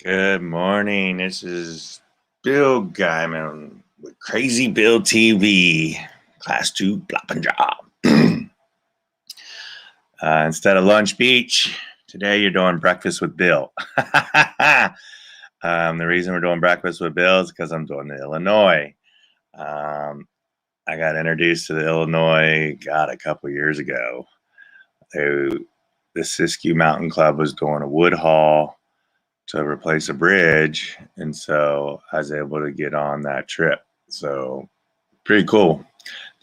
Good morning. This is Bill Guyman with Crazy Bill TV, Class 2 Plop and Job. Instead of lunch beach, today you're doing breakfast with Bill. The reason we're doing breakfast with Bill is because I'm doing the Illinois. I got introduced to the Illinois, a couple years ago. The Siskiyou Mountain Club was doing a wood haul to replace a bridge, and so I was able to get on that trip. So pretty cool.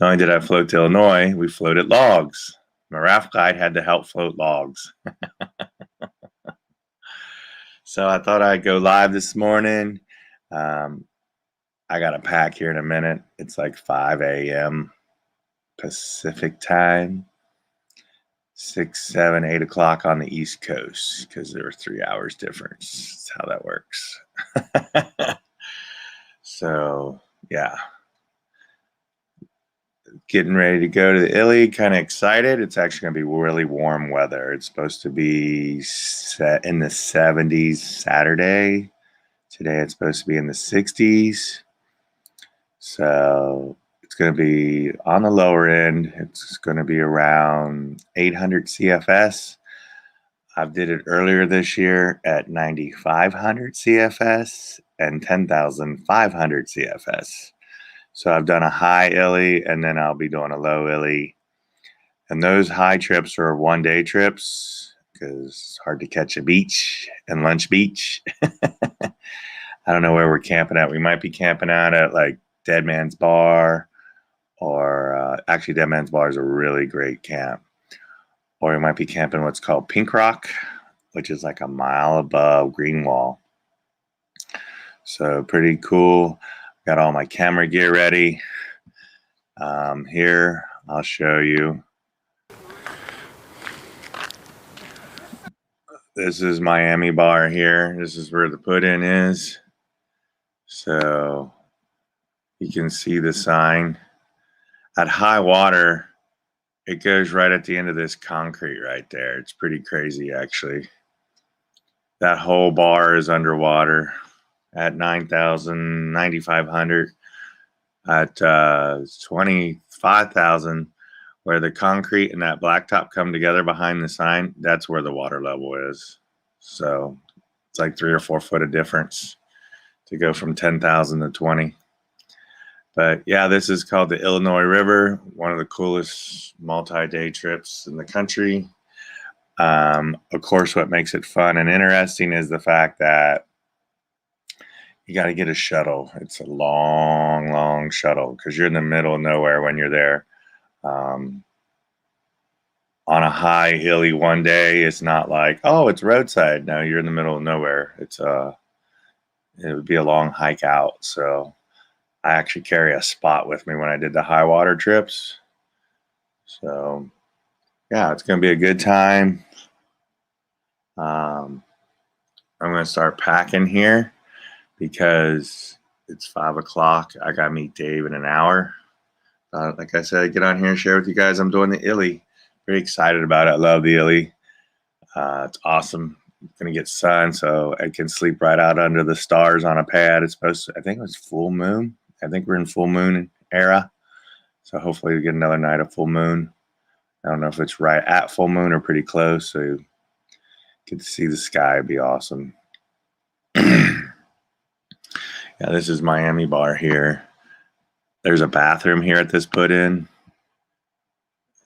Not only did I float to Illinois, we floated logs. My raft guide had to help float logs. So I thought I'd go live this morning. I got to pack here in a minute. It's like 5 a.m. Pacific time. 6, 7, 8 o'clock on the East Coast because there were 3 hours difference. That's how that works. So, yeah. Getting ready to go to the Illy. Kind of excited. It's actually going to be really warm weather. It's supposed to be set in the 70s Saturday. Today it's supposed to be in the 60s. So it's going to be on the lower end. It's going to be around 800 CFS. I did it earlier this year at 9,500 CFS and 10,500 CFS. So I've done a high Illy and then I'll be doing a low Illy. And those high trips are one-day trips because it's hard to catch a beach and lunch beach. I don't know where we're camping at. We might be camping out at like Dead Man's Bar, or actually Dead Man's Bar is a really great camp. Or we might be camping what's called Pink Rock, which is like a mile above Greenwall. So pretty cool. Got all my camera gear ready. Here, I'll show you. This is Miami Bar here. This is where the put-in is. So you can see the sign. At high water, it goes right at the end of this concrete right there. It's pretty crazy, actually. That whole bar is underwater at 9,000, 9,500, at 25,000, where the concrete and that blacktop come together behind the sign. That's where the water level is. So it's like 3 or 4 foot of difference to go from 10,000 to 20. But yeah, this is called the Illinois River, one of the coolest multi-day trips in the country. Of course, what makes it fun and interesting is the fact that you got to get a shuttle. It's a long, long shuttle because you're in the middle of nowhere when you're there. On a high hilly one day, it's not like, oh, it's roadside. No, you're in the middle of nowhere. It would be a long hike out. So I actually carry a spot with me when I did the high water trips. So yeah, it's going to be a good time. I'm going to start packing here because it's 5 o'clock. I got to meet Dave in an hour. Like I said, I get on here and share with you guys. I'm doing the Illy. Pretty excited about it. I love the Illy. It's awesome. I'm going to get sun, so I can sleep right out under the stars on a pad. It's supposed to, I think it was full moon. I think we're in full moon era. So hopefully we get another night of full moon. I don't know if it's right at full moon or pretty close. So you get to see the sky. It'd be awesome. Yeah, this is Miami Bar here. There's a bathroom here at this put-in.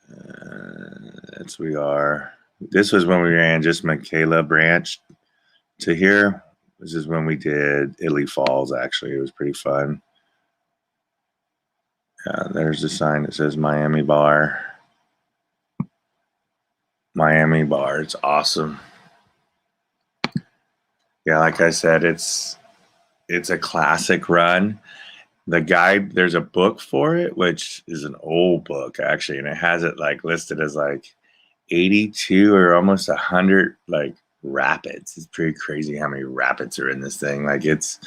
That's we are. This was when we ran just Michaela Branch to here. This is when we did Illy Falls, actually. It was pretty fun. There's the sign that says Miami Bar. Miami Bar. It's awesome. Yeah, like I said, it's a classic run. The guide, there's a book for it, which is an old book actually, and it has it like listed as like 82 or almost 100 like rapids. It's pretty crazy how many rapids are in this thing. Like it's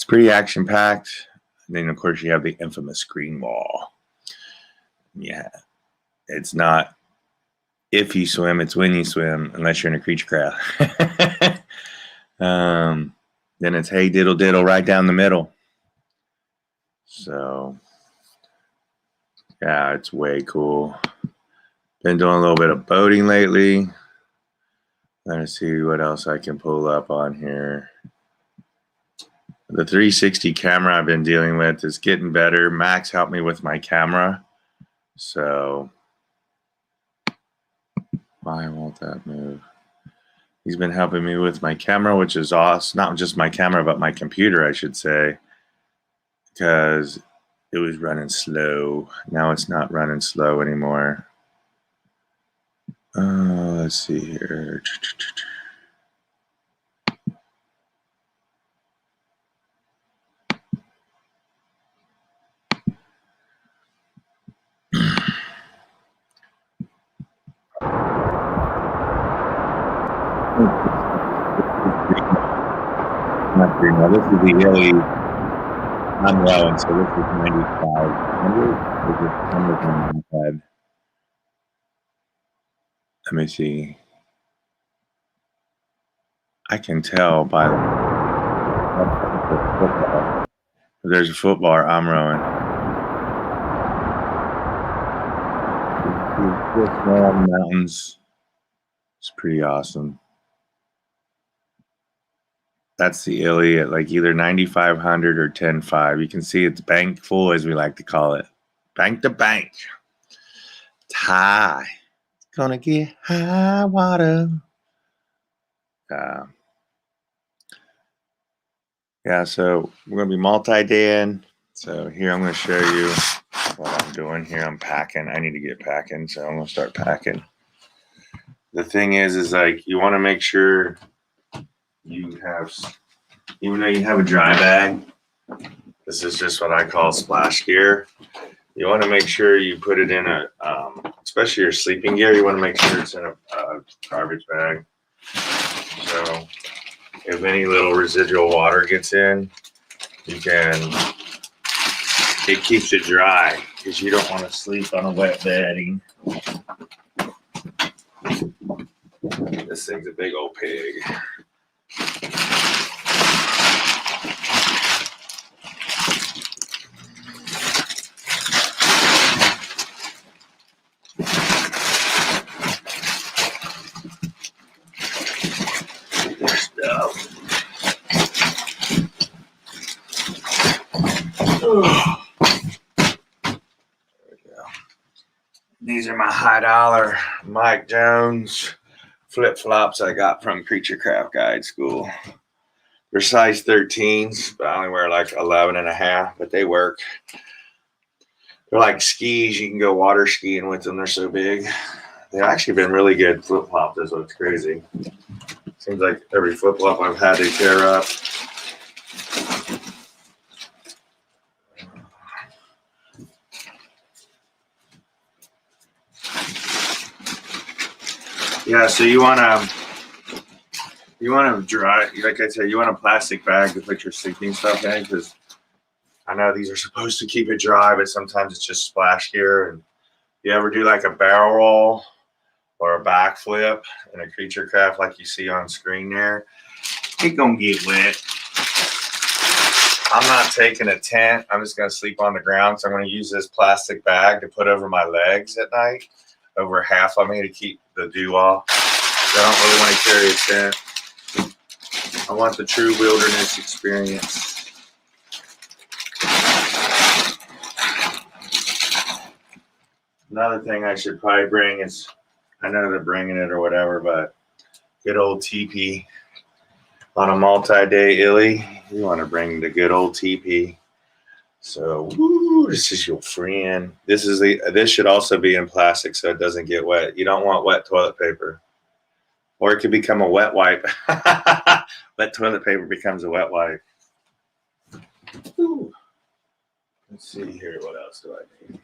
pretty action packed. And then of course you have the infamous green wall. Yeah, it's not if you swim, it's when you swim, unless you're in a creature craft. Then it's hey diddle diddle right down the middle. So yeah, it's way cool. Been doing a little bit of boating lately. Let's see what else I can pull up on here. The 360 camera I've been dealing with is getting better. Max helped me with my camera. So why won't that move? He's been helping me with my camera, which is awesome. Not just my camera, but my computer, I should say, because it was running slow. Now it's not running slow anymore. Let's see here. Not green. Now, this is the Illy. I'm low, and so this is 9500. Let me see. I can tell by there's a football I'm rowing. Small mountains. It's pretty awesome. That's the Illy at like either 9,500 or 10.5. You can see it's bank full, as we like to call it. Bank to bank. It's high. It's gonna get high water. Yeah, so we're gonna be multi-daying. So here I'm gonna show you what I'm doing here. I'm packing. I need to get packing, so I'm gonna start packing. The thing is like you want to make sure you have, even though you have a dry bag, this is just what I call splash gear. You want to make sure you put it in a, especially your sleeping gear, you want to make sure it's in a garbage bag. So if any little residual water gets in, it keeps it dry because you don't want to sleep on a wet bedding. This thing's a big old pig. These are my high dollar Mike Jones flip flops I got from Creature Craft Guide School. They're size 13s, but I only wear like 11 and a half, but they work. They're like skis. You can go water skiing with them. They're so big. They've actually been really good flip flops. That's what's crazy. Seems like every flip flop I've had, they tear up. Yeah, so you want to dry, like I said, you want a plastic bag to put your sleeping stuff in, because I know these are supposed to keep it dry, but sometimes it's just splash gear. And you ever do like a barrel roll or a backflip in a Creature Craft like you see on screen there, it gonna get wet. I'm not taking a tent. I'm just gonna sleep on the ground. So I'm gonna use this plastic bag to put over my legs at night, over half of me, to keep the dew off. So I don't really want to carry a tent. I want the true wilderness experience. Another thing I should probably bring is, I know they're bringing it or whatever, but good old teepee. On a multi-day Illy, you want to bring the good old teepee. So, woo, this is your friend. This should also be in plastic so it doesn't get wet. You don't want wet toilet paper, or it could become a wet wipe. Wet toilet paper becomes a wet wipe. Woo. Let's see here. What else do I need?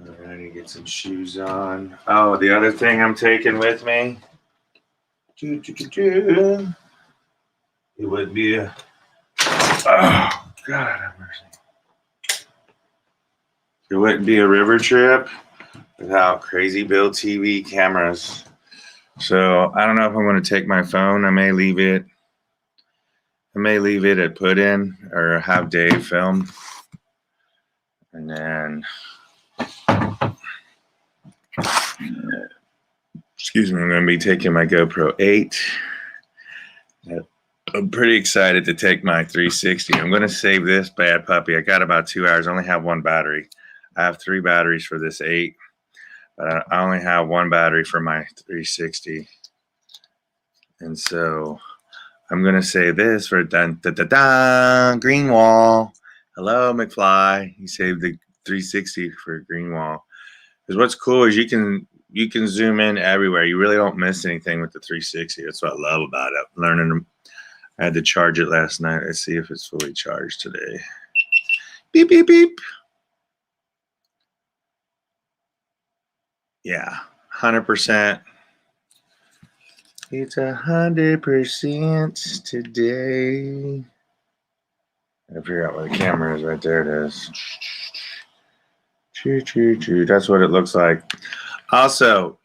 Alrighty. get some shoes on. Oh, the other thing I'm taking with me. It would be a. Oh, God have mercy. It wouldn't be a river trip without crazy build TV cameras. So I don't know if I'm going to take my phone. I may leave it at put in or have Dave film. And then, excuse me, I'm going to be taking my GoPro 8. I'm pretty excited to take my 360. I'm going to save this bad puppy. I got about 2 hours. I only have one battery. I have 3 batteries for this 8. But I only have one battery for my 360. And so I'm going to save this for green wall. Hello, McFly. He saved the 360 for green wall. Because what's cool is you can zoom in everywhere. You really don't miss anything with the 360. That's what I love about it. Learning them. I had to charge it last night. Let's see if it's fully charged today. Beep, beep, beep. Yeah, 100%. It's 100% today. I figure out where the camera is. Right there it is. Choo, choo, choo. That's what it looks like. Also,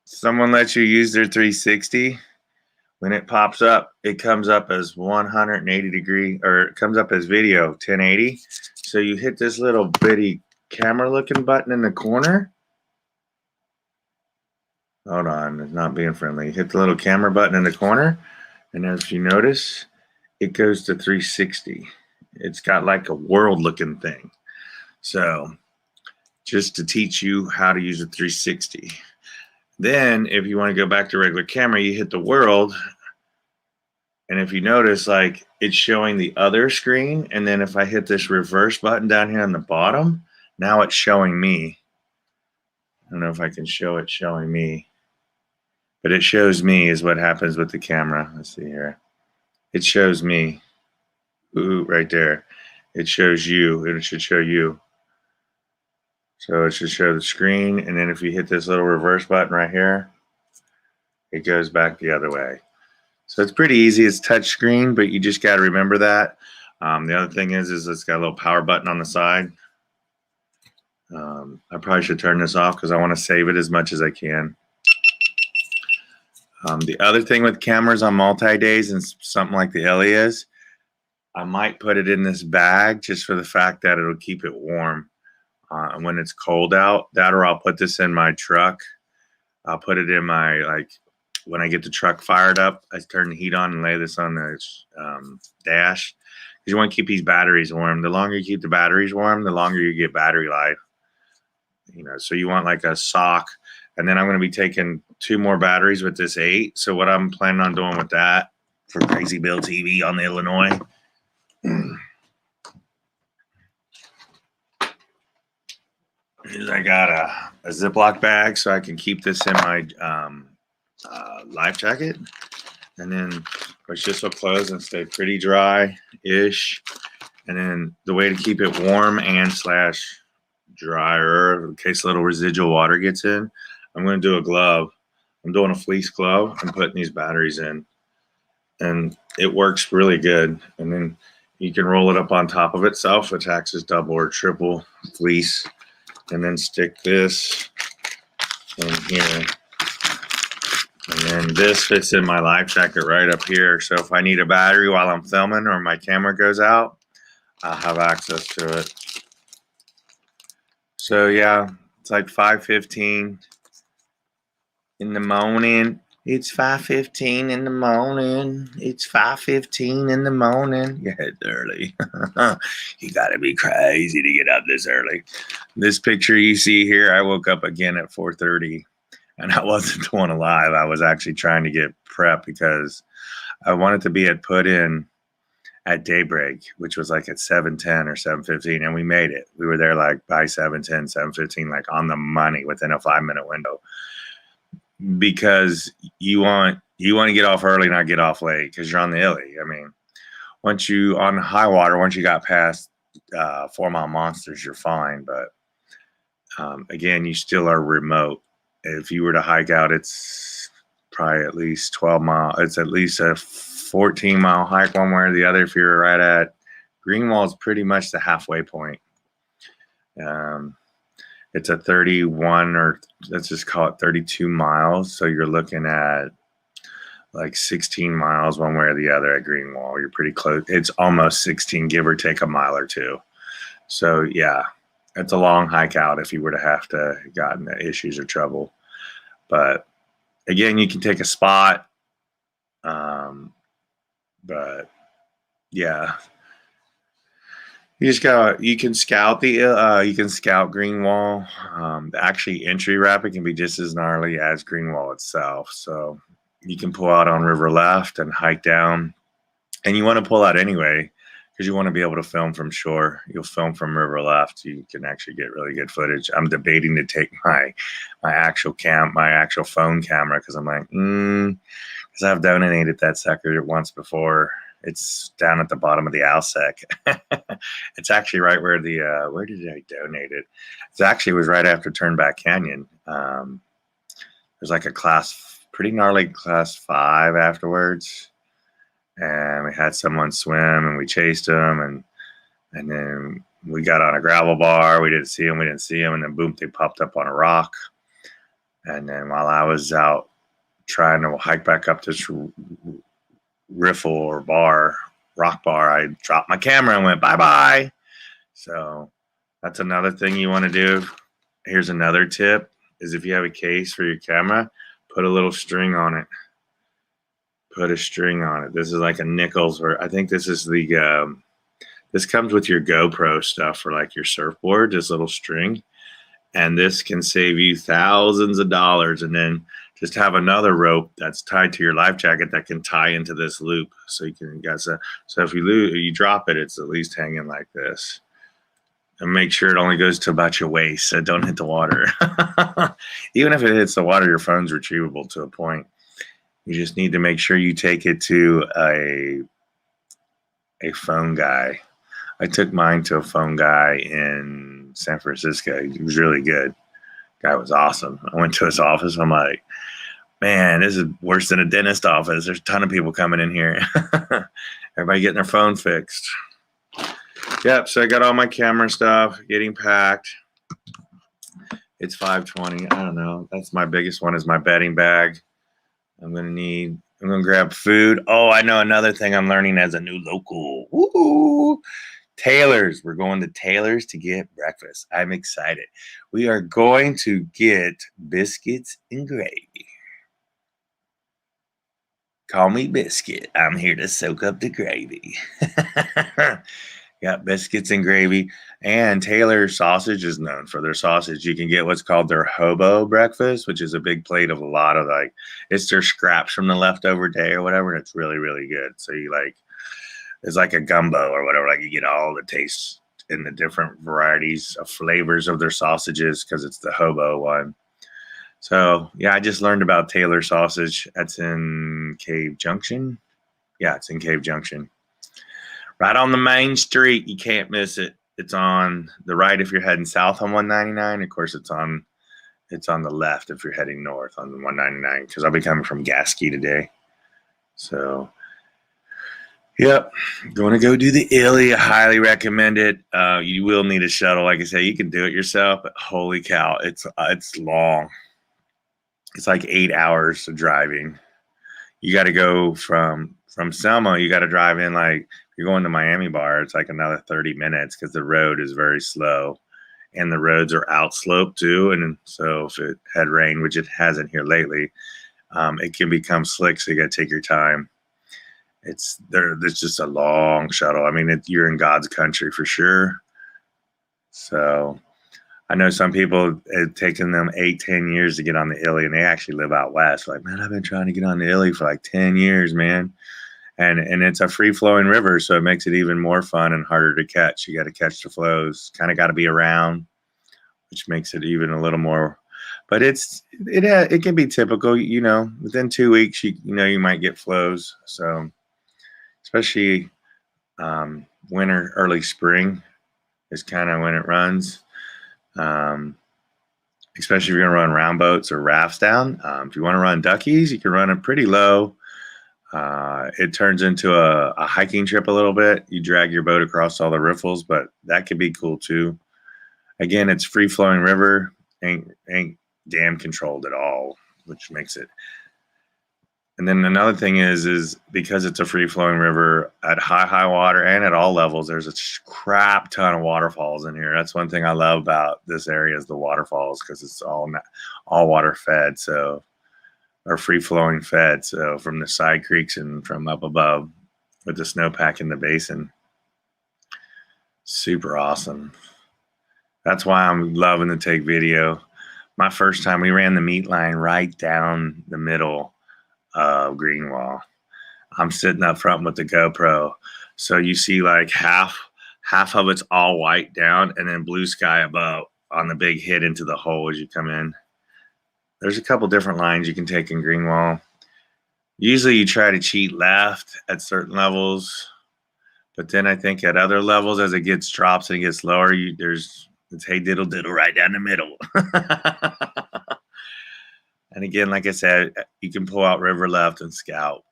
someone lets you use their 360. When it pops up, it comes up as 180 degree, or it comes up as video 1080. So you hit this little bitty camera looking button in the corner. Hold on, it's not being friendly. Hit the little camera button in the corner, and as you notice, it goes to 360. It's got like a world looking thing. So just to teach you how to use a 360. Then if you want to go back to regular camera, you hit the world. And if you notice, like, it's showing the other screen. And then if I hit this reverse button down here on the bottom, now it's showing me. I don't know if I can show it showing me. But it shows me is what happens with the camera. Let's see here. It shows me. Ooh, right there. It shows you. It should show you. So it should show the screen. And then if you hit this little reverse button right here, it goes back the other way. So it's pretty easy. It's touch screen, but you just got to remember that. The other thing is it's got a little power button on the side. I probably should turn this off because I want to save it as much as I can. The other thing with cameras on multi-days and something like the Illy is, I might put it in this bag just for the fact that it'll keep it warm when it's cold out. That, or I'll put this in my truck. I'll put it in my, like, when I get the truck fired up, I turn the heat on and lay this on the dash. Because you want to keep these batteries warm. The longer you keep the batteries warm, the longer you get battery life. You know, so you want like a sock. And then I'm going to be taking 2 more batteries with this 8. So what I'm planning on doing with that for Crazy Bill TV on the Illinois is I got a Ziploc bag so I can keep this in my life jacket. And then, of course, this will close and stay pretty dry-ish. And then the way to keep it warm and / drier in case a little residual water gets in, I'm going to do a glove. I'm doing a fleece glove and putting these batteries in. And it works really good. And then you can roll it up on top of itself, which acts as double or triple fleece. And then stick this in here. And then this fits in my life jacket right up here. So if I need a battery while I'm filming or my camera goes out, I'll have access to it. So yeah, it's like 5:15 in the morning. It's 5:15 in the morning. It's 5:15 in the morning. Yeah, it's early. You gotta be crazy to get up this early. This picture you see here, I woke up again at 4:30, and I wasn't the one alive. I was actually trying to get prep because I wanted to be at put in at daybreak, which was like at 7:10 or 7:15, and we made it. We were there like by 7:10, 7:15, like on the money within a 5-minute window. Because you want to get off early, not get off late, because you're on the Illy. I mean, once you on high water, once you got past 4 Mile Monsters, you're fine. But Again, you still are remote. If you were to hike out, it's probably at least 12 miles. It's at least a 14-mile hike one way or the other. If you're right at Greenwall, is pretty much the halfway point. It's a 31, or let's just call it 32 miles. So you're looking at like 16 miles one way or the other at Greenwall. You're pretty close. It's almost 16, give or take a mile or two. So yeah, it's a long hike out if you were to have to get into issues or trouble. But again, you can take a spot. But yeah, you can scout Greenwall. Actually, entry rapid can be just as gnarly as Greenwall itself. So you can pull out on River Left and hike down, and you want to pull out anyway because you want to be able to film from shore. You'll film from River Left. You can actually get really good footage. I'm debating to take my actual phone camera because I'm like, because I've donated that sucker once before. It's down at the bottom of the Alsec. It's actually right where where did I donate it? It actually was right after Turnback Canyon. There's like a pretty gnarly class 5 afterwards. And we had someone swim and we chased them. And then we got on a gravel bar. We didn't see them. And then boom, they popped up on a rock. And then while I was out trying to hike back up this riffle or rock bar, I dropped my camera and went bye-bye. So that's another thing you want to do. Here's another tip is if you have a case for your camera, put a little string on it. Put a string on it. This is like a Nichols, or I think this is this comes with your GoPro stuff for like your surfboard, this little string. And this can save you thousands of dollars. And then just have another rope that's tied to your life jacket that can tie into this loop. So so if you drop it, it's at least hanging like this. And make sure it only goes to about your waist, so don't hit the water. Even if it hits the water, your phone's retrievable to a point. You just need to make sure you take it to a phone guy. I took mine to a phone guy in San Francisco. He was really good. Guy was awesome. I went to his office. I'm like, man, this is worse than a dentist office. There's a ton of people coming in here. Everybody getting their phone fixed. Yep, so I got all my camera stuff getting packed. It's 5:20. I don't know. That's my biggest one is my bedding bag. I'm going to grab food. Oh, I know another thing I'm learning as a new local. Woo! Taylor's. We're going to Taylor's to get breakfast. I'm excited. We are going to get biscuits and gravy. Call me Biscuit. I'm here to soak up the gravy. Got biscuits and gravy. And Taylor Sausage is known for their sausage. You can get what's called their hobo breakfast, which is a big plate of a lot of it's their scraps from the leftover day or whatever. And it's really, really good. So it's like a gumbo or whatever. Like you get all the tastes in the different varieties of flavors of their sausages because it's the hobo one. So yeah, I just learned about Taylor Sausage. That's in Cave Junction. Yeah, it's in Cave Junction. Right on the main street. You can't miss it. It's on the right if you're heading south on 199. Of course, it's on the left if you're heading north on the 199 because I'll be coming from Gasky today. So, yep, going to go do the Illy. I highly recommend it. You will need a shuttle. Like I say, you can do it yourself, but holy cow, it's long. It's like 8 hours of driving. You got to go from Selma. You got to drive in you're going to Miami Bar. It's like another 30 minutes because the road is very slow, and the roads are outslope too. And so if it had rain, which it hasn't here lately, it can become slick. So you got to take your time. There's just a long shuttle. I mean, you're in God's country for sure. So I know some people, it's taken them 8-10 years to get on the Illy, and they actually live out west. Like, man, I've been trying to get on the Illy for like 10 years, man. And it's a free-flowing river, so it makes it even more fun and harder to catch. You got to catch the flows. Kind of got to be around, which makes it even a little more. But it can be typical. Within 2 weeks, you might get flows. So especially winter, early spring is kind of when it runs. especially if you're going to run round boats or rafts down. If you want to run duckies, you can run it pretty low. It turns into a hiking trip a little bit. You drag your boat across all the riffles, but that could be cool too. Again, it's free flowing river, ain't dam controlled at all, which makes it. And then another thing is because it's a free flowing river at high water and at all levels, there's a crap ton of waterfalls in here. That's one thing I love about this area is the waterfalls, because it's all water fed, so, or free flowing fed. So from the side creeks and from up above with the snowpack in the basin. Super awesome. That's why I'm loving to take video. My first time, we ran the meat line right down the middle of Greenwall. I'm sitting up front with the GoPro, so you see like half of it's all white down, and then blue sky above on the big hit into the hole as you come in. There's a couple different lines you can take in Greenwall. Usually you try to cheat left at certain levels, but then I think at other levels, as it gets drops and it gets lower, it's hey diddle diddle right down the middle. And again, like I said, you can pull out river left and scout.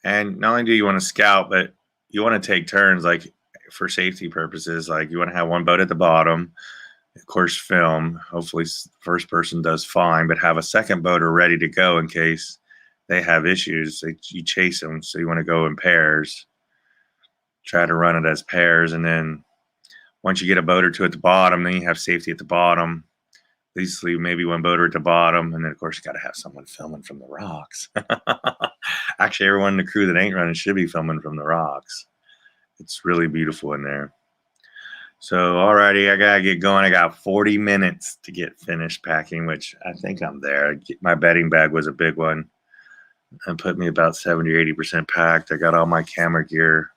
And not only do you want to scout, but you want to take turns, like for safety purposes. Like you want to have one boat at the bottom, of course, film. Hopefully first person does fine, but have a second boater ready to go in case they have issues. You chase them, so you want to go in pairs. Try to run it as pairs, and then once you get a boat or two at the bottom, then you have safety at the bottom. At least leave maybe one boater at the bottom, and then of course you got to have someone filming from the rocks. Actually, everyone in the crew that ain't running should be filming from the rocks. It's really beautiful in there. So, alrighty, I gotta get going. I got 40 minutes to get finished packing, which I think I'm there. My bedding bag was a big one and put me about 70 or 80% packed. I got all my camera gear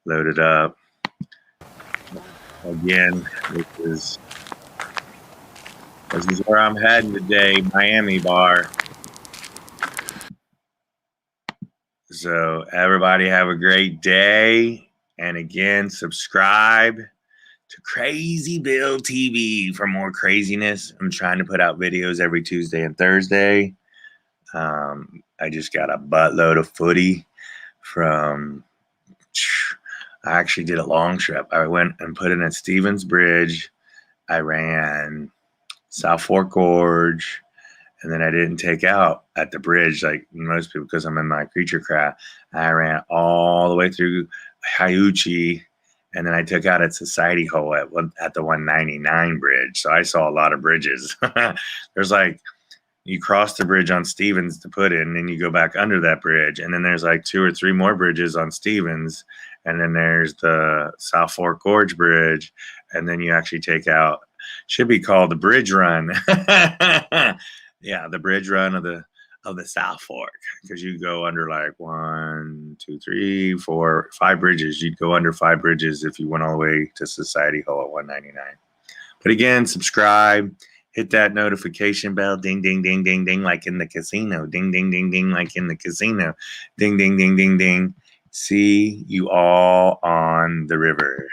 loaded up. Again, this is where I'm heading today, Miami bar. So everybody have a great day. And again, subscribe to Crazy Bill TV for more craziness. I'm trying to put out videos every Tuesday and Thursday. I just got a buttload of footy from, I actually did a long trip. I went and put in at Stevens Bridge. I ran South Fork Gorge, and then I didn't take out at the bridge like most people because I'm in my creature craft. I ran all the way through Hyuchi, and then I took out at Society Hole at the 199 bridge. So I saw a lot of bridges. There's like, you cross the bridge on Stevens to put in, and then you go back under that bridge. And then there's like 2 or 3 more bridges on Stevens. And then there's the South Fork Gorge Bridge. And then you actually take out, should be called the bridge run. Yeah, the bridge run of the South Fork, because you go under like 1, 2, 3, 4, 5 bridges. You'd go under 5 bridges if you went all the way to Society Hole at 199. But again, subscribe, hit that notification bell, ding, ding, ding, ding, ding, like in the casino, ding, ding, ding, ding, like in the casino, ding, ding, ding, ding, ding. See you all on the river.